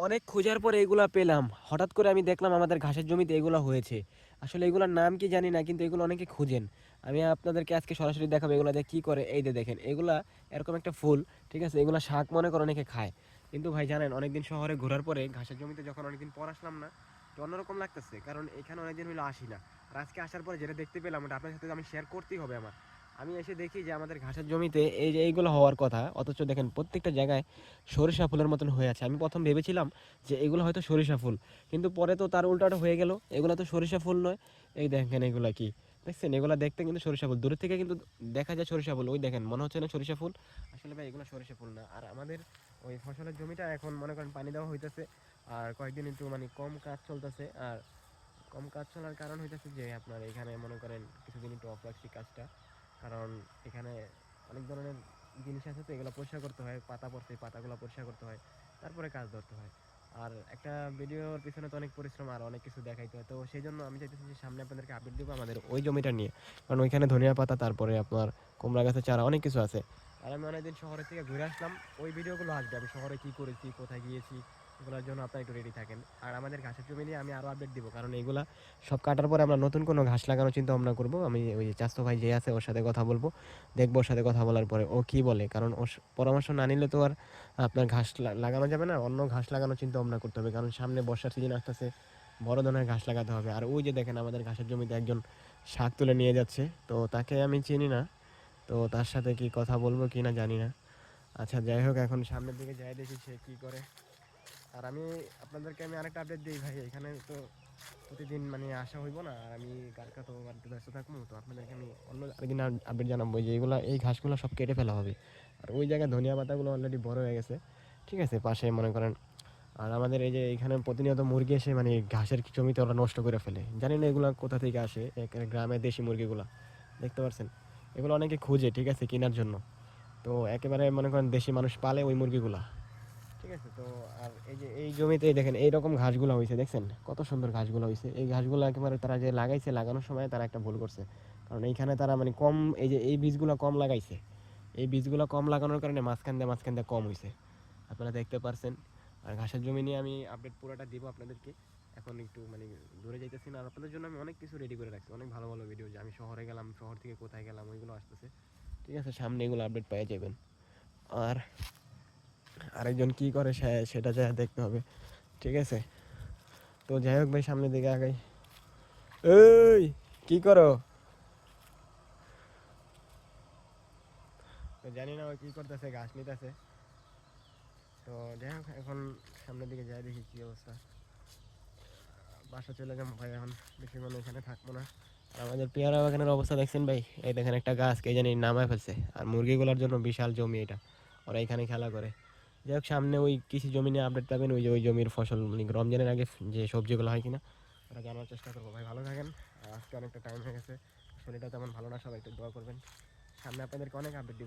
অনেক খোঁজার পরে এগুলা পেলাম। হঠাৎ করে আমি দেখলাম আমাদের ঘাসের জমিতে এগুলা হয়েছে। আসলে এগুলার নাম কি জানি না, কিন্তু এগুলো অনেকে খুঁজেন। আমি আপনাদেরকে আজকে সরাসরি দেখাবো এগুলা দিয়ে কী করে। এই যে দেখেন, এগুলা এরকম একটা ফুল, ঠিক আছে? এগুলা শাক মনে করে অনেকে খায়। কিন্তু ভাই জানেন, অনেকদিন শহরে ঘোরার পরে ঘাসের জমিতে যখন অনেকদিন পর আসলাম না, তো অন্যরকম লাগতেছে, কারণ এখানে অনেকদিন হলো আসি না। আর আজকে আসার পরে যেটা দেখতে পেলাম ওটা আপনার সাথে আমি শেয়ার করতেই হবে আমার। আমি এসে দেখি যে আমাদের ঘাসের জমিতে এই যে এইগুলো হওয়ার কথা, অথচ দেখেন প্রত্যেকটা জায়গায় সরিষা ফুলের মতন হয়ে আছে। আমি প্রথম ভেবেছিলাম যে এগুলো হয়তো সরিষা ফুল, কিন্তু পরে তো তার উল্টাটা হয়ে গেল, এগুলো তো সরিষা ফুল নয়। এই দেখেন এগুলা কি দেখছেন? এগুলা দেখতে কিন্তু সরিষা ফুল, দূরের থেকে কিন্তু দেখা যায় সরিষা ফুল। ওই দেখেন, মনে হচ্ছে না সরিষা ফুল? আসলে ভাই এগুলো সরিষা ফুল না। আর আমাদের ওই ফসলের জমিটা এখন মনে করেন পানি দেওয়া হইতেছে, আর কয়েকদিন একটু মানে কম কাজ চলতেছে। আর কম কাজ চলার কারণ হইতেছে যে আপনার এখানে মনে করেন কিছুদিন একটু অফ রাখছি কাজটা, কারণ এখানে অনেক ধরনের জিনিস আছে, তো এগুলো পরিষ্কার করতে হয়। পাতা পড়ছে, এই পাতাগুলো পরিষ্কার করতে হয়, তারপরে কাজ ধরতে হয়। আর একটা ভিডিওর পিছনে তো অনেক পরিশ্রম আর অনেক কিছু দেখাইতে হয়, তো সেই জন্য আমি চাইতেছি যে সামনে আপনাদেরকে আপডেট দেবো আমাদের ওই জমিটা নিয়ে। কারণ ওইখানে ধনিয়া পাতা, তারপরে আপনার কুমড়া গাছের চারা, অনেক কিছু আছে। আর আমি অনেকদিন শহরের থেকে ঘুরে আসলাম, ওই ভিডিওগুলো আসবে। আমি শহরে কী করেছি, কোথায় গিয়েছি, এগুলোর জন্য আপনারা একটু রেডি থাকেন। আর আমাদের ঘাসের জমি নিয়ে আমি আরও আপডেট দিব, কারণ এগুলা সব কাটার পরে আমরা নতুন কোনো ঘাস লাগানোর চিন্তা ভাবনা করবো। আমি ওই চাচতো ভাই যে আছে ওর সাথে কথা বলবো, দেখবো ওর সাথে কথা বলার পরে ও কী বলে। কারণ ওর পরামর্শ না নিলে তো আর আপনার ঘাস লাগানো যাবে না। অন্য ঘাস লাগানোর চিন্তা ভাবনা করতে হবে, কারণ সামনে বর্ষার সিজন আসতেছে, বড় ধরনের ঘাস লাগাতে হবে। আর ওই যে দেখেন আমাদের ঘাসের জমিতে একজন শাক তুলে নিয়ে যাচ্ছে, তো তাকে আমি চিনি না, তো তার সাথে কি কথা বলবো কি না জানি না। আচ্ছা যাই হোক, এখন সামনের দিকে যাই, দেখি সে কী করে। আর আমি আপনাদেরকে আরেকটা আপডেট দিই ভাই, এখানে তো প্রতিদিন মানে আসা হইব না, আর আমি কালকা তো বাড়িতে ব্যস্ত থাকবো, তো আপনাদেরকে আমি অন্য আরেকদিন আপডেট জানাবো যে এইগুলা এই ঘাসগুলো সব কেটে ফেলা হবে। আর ওই জায়গায় ধনিয়া পাতাগুলো অলরেডি বড় হয়ে গেছে, ঠিক আছে, পাশে মনে করেন। আর আমাদের এই যে এখানে প্রতিনিয়ত মুরগি এসে মানে ঘাসের জমিতে ওরা নষ্ট করে ফেলে, জানি না এগুলো কোথা থেকে আসে। গ্রামের দেশি মুরগিগুলো দেখতে পাচ্ছেন, এগুলো অনেকে খুঁজে, ঠিক আছে, কেনার জন্য। তো একেবারে মনে করেন দেশি মানুষ পালে ওই মুরগিগুলা, ঠিক আছে। তো আর এই যে এই জমিতে দেখেন এইরকম ঘাসগুলো হয়েছে, দেখছেন কত সুন্দর ঘাসগুলো হয়েছে। এই ঘাসগুলো একেবারে তারা যে লাগাইছে, লাগানোর সময় তারা একটা ভুল করছে, কারণ এইখানে তারা মানে কম, এই যে এই বীজগুলো কম লাগাইছে। এই বীজগুলো কম লাগানোর কারণে মাঝখান দিয়ে কম হয়েছে, আপনারা দেখতে পারছেন। আর ঘাসের জমি নিয়ে আমি আপডেট পুরোটা দিব আপনাদেরকে। এখন একটু মানে দূরে যাইতেছি না, আর আপনাদের জন্য আমি অনেক কিছু রেডি করে রাখছি, অনেক ভালো ভালো ভিডিও, যে আমি শহরে গেলাম, শহর থেকে কোথায় গেলাম, ওইগুলো আসতেছে, ঠিক আছে। সামনে এগুলো আপডেট পেয়ে যাবেন। আর আরেকজন কি করে সেটা যা দেখতে হবে, ঠিক আছে। তো যাই হোক ভাই, সামনের দিকে আগাই। এই কি করো? তো জানি না ও কি করতেছে, ঘাস নিতেছে। তো যাই হোক, এখন সামনের দিকে যাই, দেখি কি অবস্থা। বাসা চলে যাবো ভাই, এখন বেশিক্ষণ এখানে থাকবো না। আর আমাদের পেয়ারা বাগানের অবস্থা দেখছেন ভাই? এই দেখেন একটা গাছ কে জানি নামায় ফেলছে, আর মুরগিগুলোর জন্য বিশাল জমি এটা, ওরা এখানে খেলা করে। যাই হোক, সামনে ওই কৃষি জমি নিয়ে আপডেট পাবেন, ওই যে ওই জমির ফসল মানে রমজানের আগে যে সবজিগুলো হয় কিনা ওরা জানার চেষ্টা করবো। ভাই ভালো থাকেন, আর আজকে অনেকটা টাইম হয়ে গেছে, শরীরটা তেমন ভালো না, সবাই একটু দোয়া করবেন। সামনে আপনাদেরকে অনেক আপডেট দিব।